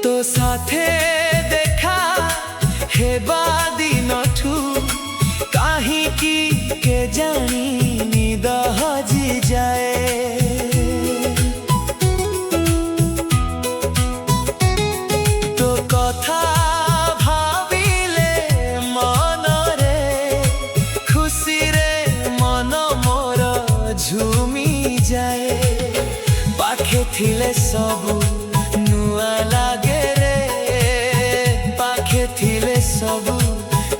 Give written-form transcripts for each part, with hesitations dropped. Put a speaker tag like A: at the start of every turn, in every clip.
A: तो साथे देखा हेबा दिनठू काहे की के जानी निद हजी जाए। तो कथा भाविले मनरे खुशी रे मन मोर झूमी जाए। पाखे थिले सबू नुआ लागे रे, पाखे थिले सबू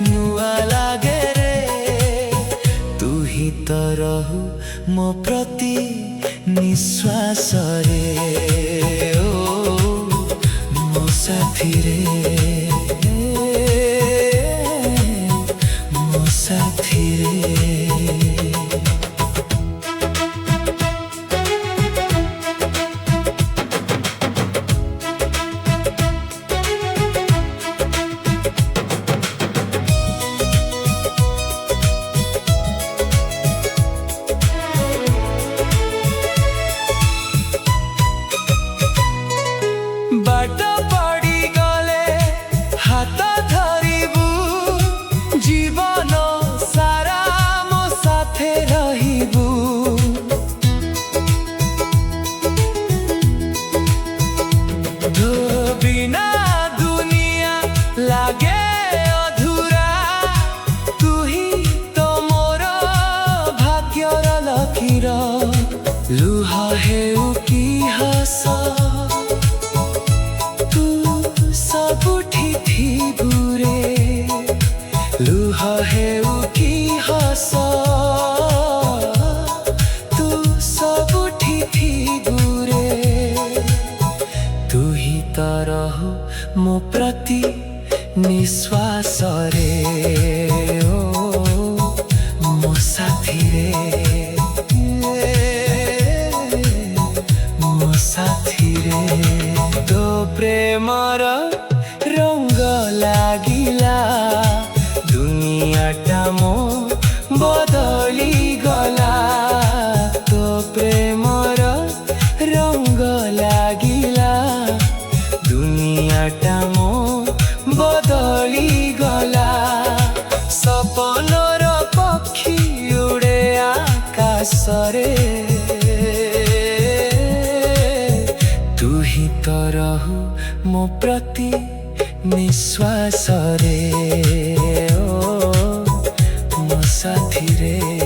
A: नुआ लागे रे। तू ही तो रहू मो प्रति निश्वास रे, ओ मो साथी रे, मो साथी रे। बाट पड़ी गले हाथ धरिबू, जीवन सारा मो साथे रहिबू। तो बिना दुनिया लागे अधूरा, तू ही तो मोर भाग्यर लकीर। लुह हेउ की हस सबुठी थी बुरे, लुह हेउ की हस तू सबुठी थी बुरे। तू ही तो रहू मो प्रति निश्वास रे, ओ मो साथी रे, मो साथी रे। तो प्रेमर रंग लागिला दुनियाटा मो बदली गला। तो प्रेमर रंग लागिला दुनियाटा मो बदली गला। सपनर पक्षी उड़े आकाशरे, तू ही तो रहू मो प्रति निश्वास रे, ओ मो साथी रे।